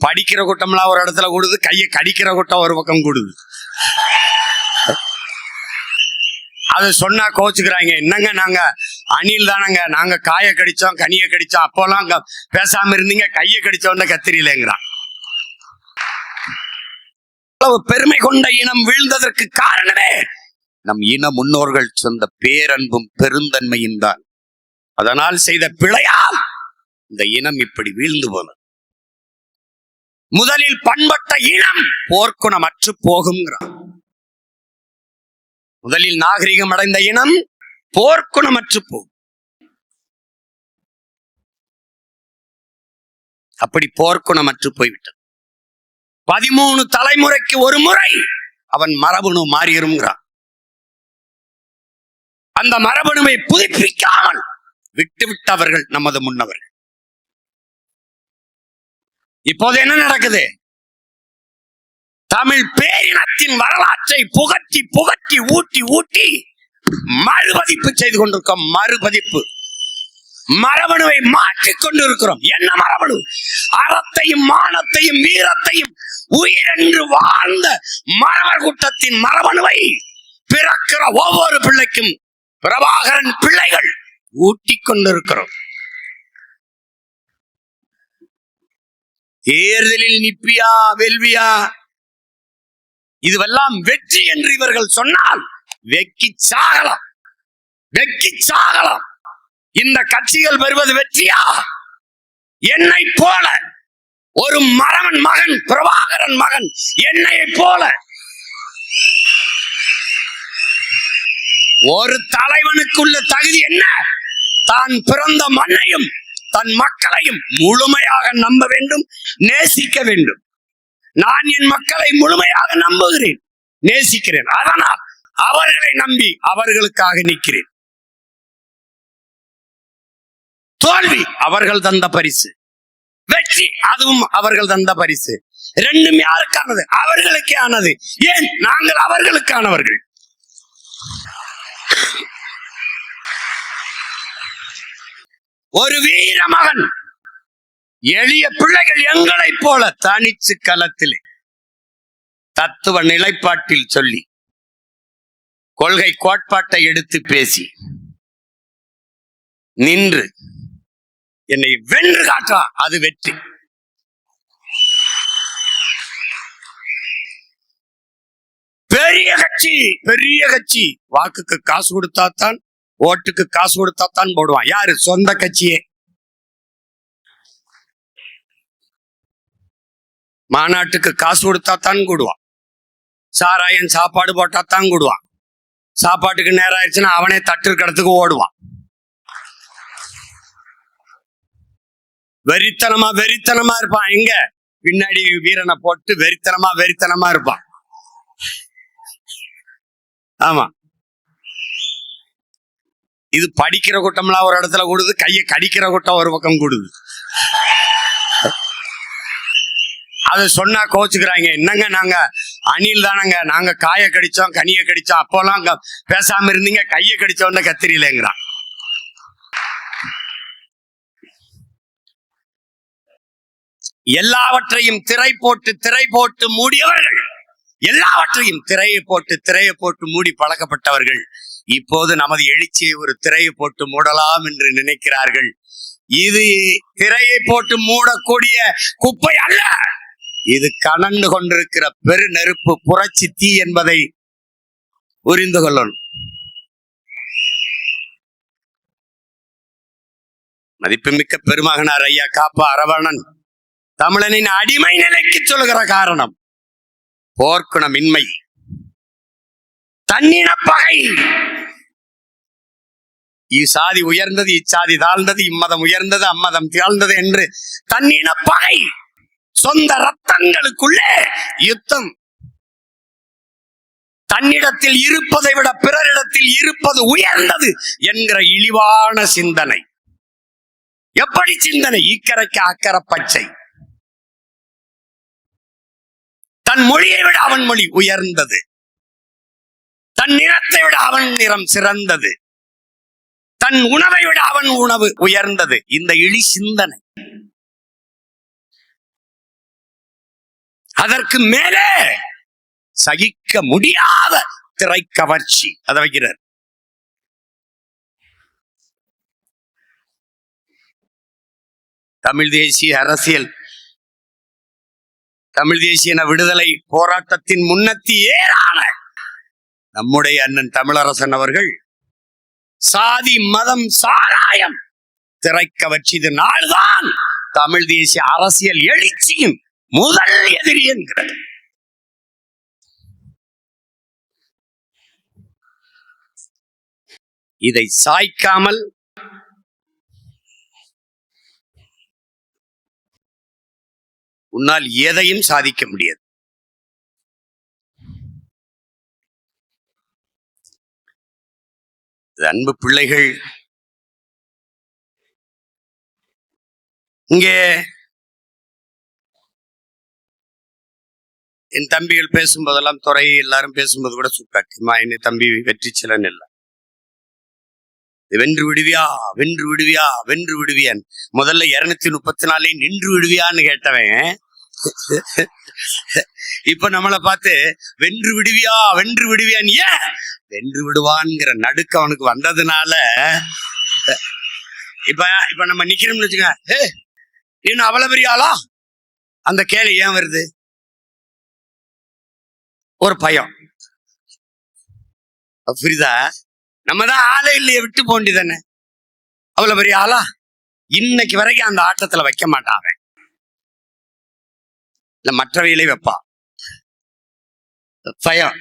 படிக்கிற கூட்டம்லாம் ஒரு இடத்துல கூடுது, கையை கடிக்கிற கூட்டம் ஒரு பக்கம் கூடுது. அது சொன்னா கோச்சுக்கிறாங்க. என்னங்க நாங்க அணில் தானங்க, நாங்க காய கடிச்சோம் கனிய கடிச்சோம், அப்போலாம் பேசாம இருந்தீங்க, கையை கடிச்சோன்னு கத்திரிலேங்கிறான். பெருமை கொண்ட இனம் வீழ்ந்ததற்கு காரணமே நம் இன முன்னோர்கள் சொந்த பேரன்பும் பெருந்தன்மையும் தான். அதனால் செய்த பிழையால் இந்த இனம் இப்படி வீழ்ந்து போனது. முதலில் பண்பட்ட இனம் போர்க்குணமற்று போகுங்கிறான். முதலில் நாகரிகம் அடைந்த இனம் போர்க்குணமற்று போகும். அப்படி போர்க்குணமற்று போய்விட்டது. 13 தலைமுறைக்கு ஒரு முறை அவன் மரபணு மாறியிருங்கிறான். அந்த மரபணுவை புதுப்பிக்காமல் விட்டுவிட்டவர்கள் நமது முன்னவர்கள். இப்போது என்ன நடக்குது? தமிழ் பேரினத்தின் வரலாற்றை புகட்டி புகட்டி ஊட்டி ஊட்டி மறுபதிப்பு செய்து கொண்டிருக்கோம். மறுபதிப்பு, மரபணுவை மாற்றிக் கொண்டிருக்கிறோம். என்ன மரபணு? அறத்தையும் மானத்தையும் வீரத்தையும் உயிரென்று வாழ்ந்த மரவர் கூட்டத்தின் மரபணுவை பிறக்கிற ஒவ்வொரு பிள்ளைக்கும் பிரபாகரன் பிள்ளைகள் ஊட்டிக் கொண்டிருக்கிறோம். தேர்தலில் நிப்பியா வெல்வியா இதுவெல்லாம் வெற்றி என்று இவர்கள் சொன்னால் வெக்கி சாகலாம், வெக்கி சாகலாம். இந்த கட்சிகள் பெறுவது வெற்றியா? என்னை போல ஒரு மரவன் மகன், பிரபாகரன் மகன், என்னை போல ஒரு தலைவனுக்குள்ள தகுதி என்ன? தான் பிறந்த மண்ணையும் தன் மக்களையும் முழுமையாக நம்ப வேண்டும், நேசிக்க வேண்டும். நான் என் மக்களை முழுமையாக நம்புகிறேன், நேசிக்கிறேன். அதனால் அவர்களை நம்பி அவர்களுக்காக நிற்கிறேன். தோல்வி அவர்கள் தந்த பரிசு, வெற்றி அதுவும் அவர்கள் தந்த பரிசு. ரெண்டும் யாருக்கானது? அவர்களுக்கே ஆனது. ஏன்? நாங்கள் அவர்களுக்கானவர்கள். ஒரு வீர மகன், எளிய பிள்ளைகள் எங்களைப் போல தனிச்சு களத்திலே தத்துவ நிலைப்பாட்டில் சொல்லி கொள்கை கோட்பாட்டை எடுத்து பேசி நின்று என்னை வென்று காட்டா, அது வெற்றி. பெரிய கட்சி, பெரிய கட்சி வாக்குக்கு காசு கொடுத்தாத்தான், ஓட்டுக்கு காசு கொடுத்தாத்தான் போடுவான். யாரு? சொந்த கட்சியே. மாநாட்டுக்கு காசு கொடுத்தாத்தான் கூடுவான். சாராயன் சாப்பாடு போட்டாத்தான் கூடுவான். சாப்பாட்டுக்கு நேரம் ஆயிடுச்சுன்னா அவனே தட்டு கடத்துக்கு ஓடுவான். வெறித்தனமா வெறித்தனமா இருப்பான். எங்க பின்னாடி வீரனை போட்டு வெறித்தனமா இருப்பான். ஆமா, இது படிக்கிற கூட்டம்லாம் ஒரு இடத்துல கூடுது, கையை கடிக்கிற கூட்டம் ஒரு பக்கம் கூடுது. அது சொன்னா கோச்சுக்கிறாங்க. என்னங்க நாங்க அணில் தானங்க, நாங்க காய கடிச்சோம் கனிய கடிச்சோம், அப்போலாம் பேசாம இருந்தீங்க, கையை கடிச்சோன்னு கத்திரிலேங்கிறான். எல்லாவற்றையும் திரை போட்டு மூடியவர்கள், எல்லாவற்றையும் திரையை போட்டு மூடி பழக்கப்பட்டவர்கள் இப்போது நமது எழுச்சியை ஒரு திரையை போட்டு மூடலாம் என்று நினைக்கிறார்கள். இது திரையை போட்டு மூடக்கூடிய குப்பை அல்ல, இது கனந்து கொண்டிருக்கிற பெரு நெருப்பு, புரட்சி தீ என்பதை புரிந்து கொள்ளணும். மதிப்புமிக்க பெருமகனார் ஐயா காப்பா அரவணன் தமிழனின் அடிமை நிலைக்கு சொல்லுகிற காரணம் போர்க்குணமின்மை, தன்னின பகை. இச்சாதி உயர்ந்தது, இச்சாதி தாழ்ந்தது, இம்மதம் உயர்ந்தது, அம்மதம் தாழ்ந்தது என்று தன்னின பகை, சொந்த ரத்தங்களுக்குள்ளே யுத்தம். தன்னிடத்தில் இருப்பதை விட பிறரிடத்தில் இருப்பது உயர்ந்தது என்கிற இழிவான சிந்தனை. எப்படி சிந்தனை? இக்கரைக்கு அக்கறை பச்சை. தன் மொழியை விட அவன் மொழி உயர்ந்தது, தன் நிறத்தை விட அவன் நிறம் சிறந்தது, தன் உணவை விட அவன் உணவு உயர்ந்தது. இந்த இழி சிந்தனை அதற்கு மேலே சகிக்க முடியாத திரை கவர்ச்சி அதை வைக்கிறார். தமிழ் தேசிய அரசியல், தமிழ் தேசிய விடுதலை போராட்டத்தின் முன்னத்தி ஏறான நம்முடைய அண்ணன் தமிழரசன் அவர்கள் சாதி மதம் சாராயம் திரைக்கவர்ச்சி இது நாள்தான் தமிழ் தேசிய அரசியல் எழுச்சியின் முதல் எதிரி என்கிறது. இதை சாய்க்காமல் உன்னால் எதையும் சாதிக்க முடியாது. அன்பு பிள்ளைகள், இங்கே என் தம்பிகள் பேசும்போதெல்லாம், துறை எல்லாரும் பேசும்போது கூட சுட்டாக்குமா என்ன தம்பி வெற்றி சிலன் இல்லை, வென்று விடுவியா வென்று விடுவியா வென்று விடுவியான், முதல்ல 234 நின்று விடுவியான்னு கேட்டவன் இப்ப நம்மளை பார்த்து வென்று விடுவியா வென்று விடுவியான், ஏன் வென்று விடுவான்ங்கிற நடுக்க அவனுக்கு வந்ததுனால இப்ப நம்ம நிக்கிறோம்னு வச்சுக்க, இன்னும் அவ்வளவு பெரிய ஆளா அந்த கேள்வி ஏன் வருது? ஒரு பயம். புரியுதா? நம்ம தான் ஆளே இல்லையே, விட்டு போண்டி தானே. அவ்வளவு பெரிய ஆளா இன்னைக்கு வரைக்கும் அந்த ஆட்டத்துல வைக்க மாட்டாங்க, இல்ல மற்றவையிலே வைப்பா. பயம்.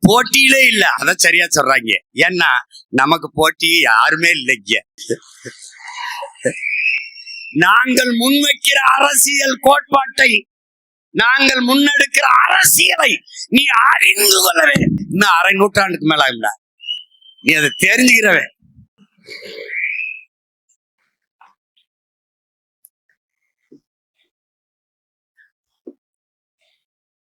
போட்டியிலே இல்ல, அத சரியா சொல்றாங்க. ஏன்னா நமக்கு போட்டி யாருமே இல்லைங்க. நாங்கள் முன்வைக்கிற அரசியல் கோட்பாட்டை, நாங்கள் முன்னெடுக்கிற அரசியலை நீ அறிந்து கொள்ளவே இன்னும் 1/2 நூற்றாண்டுக்கு மேல இல்ல, நீ அதை தெரிஞ்சுக்கிறவே.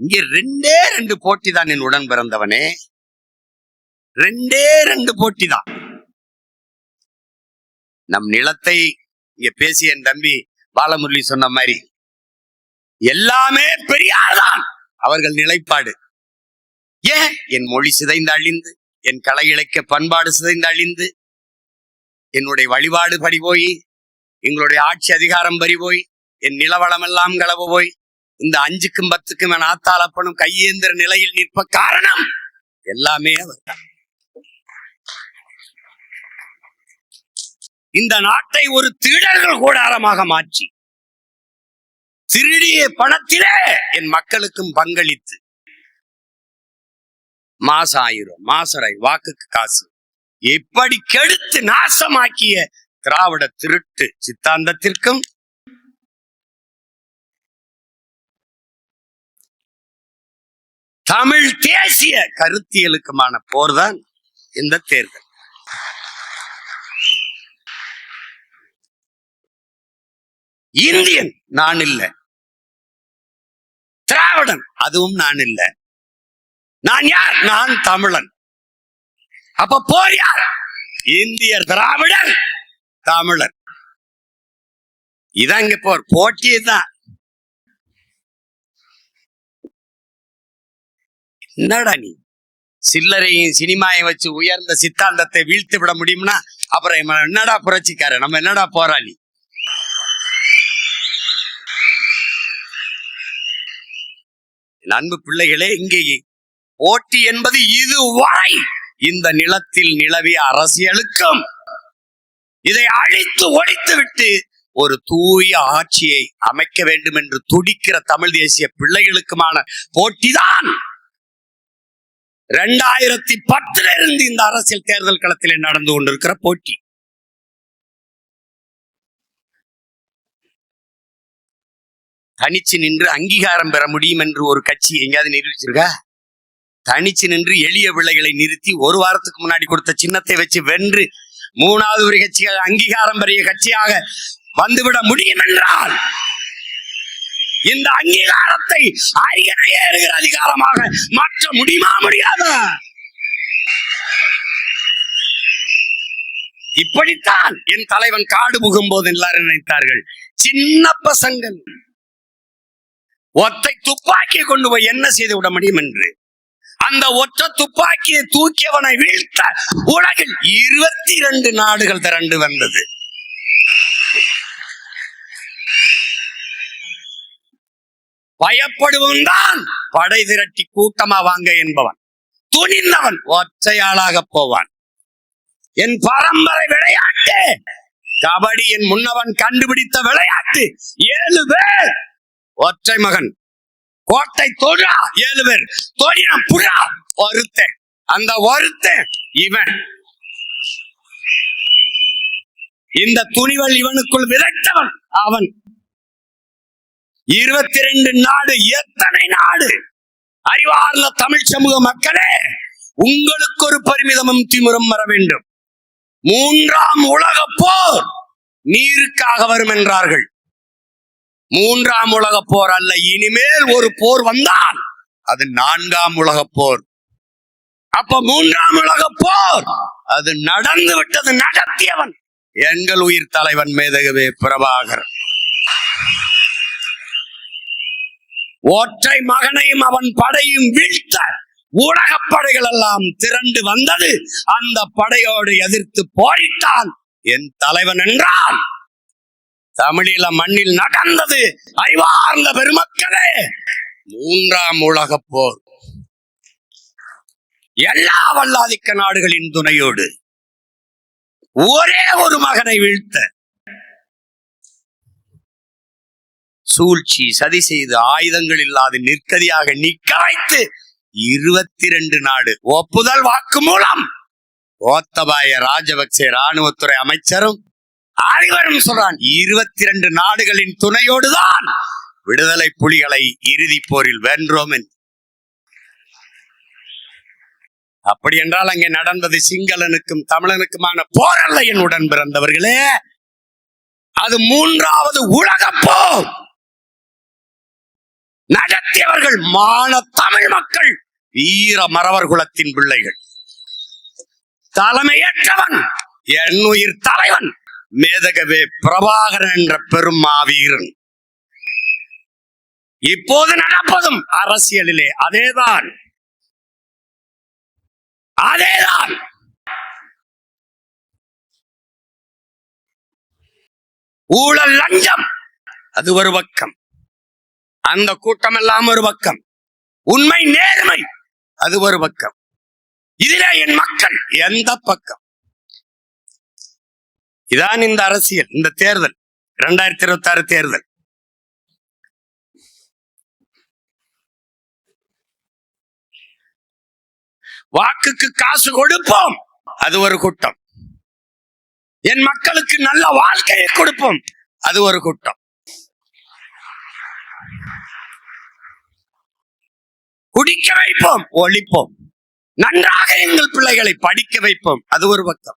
இங்க 2 போட்டி தான் என் உடன் பிறந்தவனே, 2 போட்டி தான். நம் நிலத்தை இங்க பேசிய என் தம்பி பாலமுரளி சொன்ன மாதிரி எல்லாமே பெரியார் தான் அவர்கள் நிலைப்பாடு. ஏன் என் மொழி சிதைந்து அழிந்து, என் கலை இலக்கிய பண்பாடு சிதைந்து அழிந்து, என்னுடைய வழிபாடு படி போய், எங்களுடைய ஆட்சி அதிகாரம் பறி போய், என் நிலவளம் எல்லாம் களவு போய், இந்த 5க்கும் 10க்கும் என் ஆத்தாளப்பனும் கையேந்திர நிலையில் நிற்ப காரணம் எல்லாமே அவர். இந்த நாட்டை ஒரு திருடர்கள் கூடாரமாக மாற்றி, திருடிய பணத்திலே என் மக்களுக்கும் பங்களித்து, மாசம் 1000 மாசரை வாக்குக்கு காசு எப்படி கெடுத்து நாசமாக்கிய திராவிட திருட்டு சித்தாந்தத்திற்கும் தமிழ் தேசிய கருத்தியலுக்குமான போர்தான் இந்த தேர்தல். இந்தியன் நான் இல்ல, திராவிடன் அதுவும் நான் இல்ல, நான் யார்? நான் தமிழன். அப்ப போர் யார்? இந்தியர், திராவிடர், தமிழர். இதான் இங்க போர். போட்டியே தான். என்னடா நீ சில்லறையும் சினிமாயை வச்சு உயர்ந்த சித்தாந்தத்தை வீழ்த்து விட முடியும்னா அப்புறம் என்னடா புரட்சிக்கார, நம்ம என்னடா போராளி? அன்பு பிள்ளைகளே, இங்கே போட்டி என்பது இதுவரை இந்த நிலத்தில் நிலவிய அரசியலுக்கும் இதை அழித்து ஒழித்து விட்டு ஒரு தூய ஆட்சியை அமைக்க வேண்டும் என்று துடிக்கிற தமிழ் தேசிய பிள்ளைகளுக்குமான போட்டிதான் 2010 இருந்து இந்த அரசியல் தேர்தல் களத்திலே நடந்து கொண்டிருக்கிற போட்டி. தனிச்சு நின்று அங்கீகாரம் பெற முடியும் என்று ஒரு கட்சி எங்கேயாவது நிரூபிச்சிருக்கா? தனிச்சு நின்று எளிய பிள்ளைகளை நிறுத்தி 1 வாரத்துக்கு முன்னாடி கொடுத்த சின்னத்தை வச்சு வென்று 3வது ஒரு கட்சியாக அங்கீகாரம் பெரிய கட்சியாக வந்துவிட முடியும் என்றால் இந்த அங்கீகாரத்தை அரியணை ஏறுகிற அதிகாரமாக மாற்ற முடியுமா? முடியாத. இப்படித்தான் என் தலைவன் காடு புகும் போது எல்லாரும் நினைத்தார்கள், சின்ன பசங்கள் ஒத்தை துப்பாக்கியை கொண்டு போய் என்ன செய்து விட முடியும் என்று. அந்த ஒற்றை துப்பாக்கியை தூக்கியவனை வீழ்த்த உலகில் 22 நாடுகள் திரண்டு வந்தது. பயப்படுவன் தான் படை திரட்டி கூட்டமா வாங்க என்பவன். துணிந்தவன் ஒற்றையாளாக போவான். என் பரம்பரை விளையாட்டு கபடி. என் முன்னவன் கண்டுபிடித்த விளையாட்டு. 7 பேர் ஒற்றை மகன். கோட்டை தொழா 7 பேர் தொழினம் புறா ஒருத்தன். அந்த ஒருத்தன் இவன். இந்த துணிவல் இவனுக்குள் விதைத்தவன் அவன். 22 நாடு. எத்தனை நாடு! அறிவார்ந்த தமிழ் சமூக மக்களே, உங்களுக்கு ஒரு பெருமிதமும் திமிரும் வர வேண்டும். 3ஆம் உலக போர் நீருக்காக வரும் என்றார்கள். 3ஆம் உலக போர் அல்ல, இனிமேல் ஒரு போர் வந்தால் அது 4ஆம் உலக போர். அப்ப 3ஆம் உலக போர் அது நடந்து விட்டது. நடத்தியவன் எங்கள் உயிர் தலைவன் மேதகவே பிரபாகர். ஒற்றை மகனையும் அவன் படையும் வீழ்த்த உலகப் படைகள் எல்லாம் திரண்டு வந்தது. அந்த படையோடு எதிர்த்து போரிட்டான் என் தலைவன் என்றால் தமிழீழ மண்ணில் நடந்தது. அறிவார்ந்த பெருமக்களே, 3ஆம் உலக போர் எல்லா வல்லாதிக்க நாடுகளின் துணையோடு ஒரே ஒரு மகனை வீழ்த்த சூழ்ச்சி சதி செய்து ஆயுதங்கள் இல்லாது நிற்கதியாக நிற்க வைத்து 22 நாடு ஒப்புதல் வாக்கு மூலம் கோத்தபாய ராஜபக்சே ராணுவத்துறை அமைச்சரும் அறிவரும் சொல்றான், 22 நாடுகளின் துணையோடுதான் விடுதலை புலிகளை இறுதி போரில் வென்றோம் என்று. அப்படி என்றால் அங்கே நடந்தது சிங்களனுக்கும் தமிழனுக்குமான போர் அல்ல என் உடன் பிறந்தவர்களே. அது 3வது உலக போர். நடத்தியவர்கள் மான தமிழ் மக்கள், வீர மறவர் குலத்தின் பிள்ளைகள். தலைமையேற்றவன் என் உயிர் தலைவன் மேதகவே பிரபாகரன் என்ற பெரும் மாவீரன். இப்போது நடப்பதும் அரசியலிலே அதேதான். ஊழல் லஞ்சம் அது ஒரு பக்கம், அந்த கூட்டம் எல்லாம் ஒரு பக்கம், உண்மை நேர்மை அது ஒரு பக்கம். இதிலே என் மக்கள் எந்த பக்கம்? இதான் இந்த அரசியல், இந்த தேர்தல், 2026 தேர்தல். வாக்குக்கு காசு கொடுப்போம் அது ஒரு கூட்டம். என் மக்களுக்கு நல்ல வாழ்க்கையை கொடுப்போம் அது ஒரு கூட்டம். குடிக்க வைப்போம், ஒழிப்போம், நன்றாக எங்கள் பிள்ளைகளை படிக்க வைப்போம் அது ஒரு பக்கம்.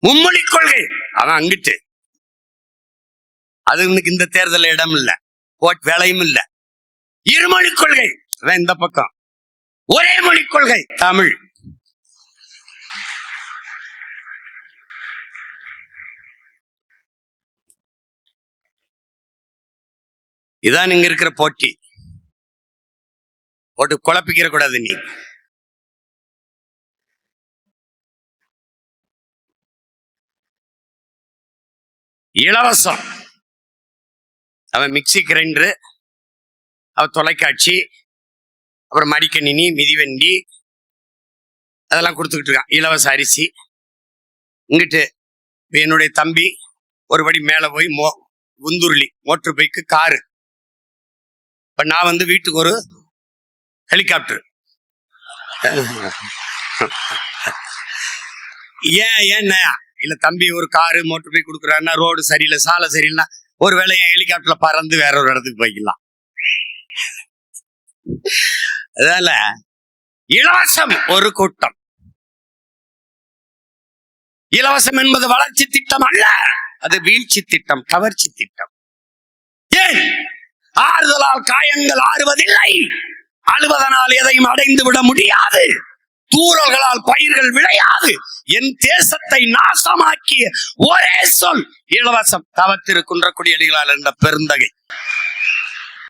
மும்மொழி கொள்கை அவன் அங்கிட்டு, அது இந்த தேர்தல் இடம் இல்ல, வேலையும் இல்ல. இருமொழி கொள்கை இந்த பக்கம், ஒரே மொழி கொள்கை தமிழ். இதான் இங்க இருக்கிற போட்டி. போட்டு குழப்பிக்கிற கூடாது. நீ இலவசம், அவன் மிக்சி கிரைண்டரு, அவன் தொலைக்காட்சி, அப்புறம் மடிக்கணினி, மிதிவண்டி அதெல்லாம் கொடுத்துக்கிட்டு இருக்கான். இலவச அரிசி. இங்கிட்டு என்னுடைய தம்பி ஒருபடி மேல போய் உந்துருளி மோட்டர் பைக்கு காரு. இப்ப நான் வீட்டுக்கு ஒரு ஹெலிகாப்டர். ஏன் இல்ல தம்பி ஒரு காரு மோட்டர் பைக் கொடுக்குறாருன்னா ரோடு சரியில்லை, சாலை சரியில்லைன்னா ஒரு வேலையை ஹெலிகாப்டர்ல பறந்து வேற ஒரு இடத்துக்கு போய்க்கலாம். அதனால இலவசம் ஒரு கூட்டம். இலவசம் என்பது வளர்ச்சி திட்டம் அல்ல, அது வீழ்ச்சி திட்டம், கவர்ச்சி திட்டம். ஏன் ஆறுதலால் காயங்கள் ஆறுவதில்லை. அழுவதனால் எதையும் அடைந்து விட முடியாது. தூறல்களால் பயிர்கள் விளையாது. என் தேசத்தை நாசமாக்கிய ஒரே சொல் இலவசம். தவத்திரு குன்றக்குடி அடிகளார் என்ற பெருந்தகை.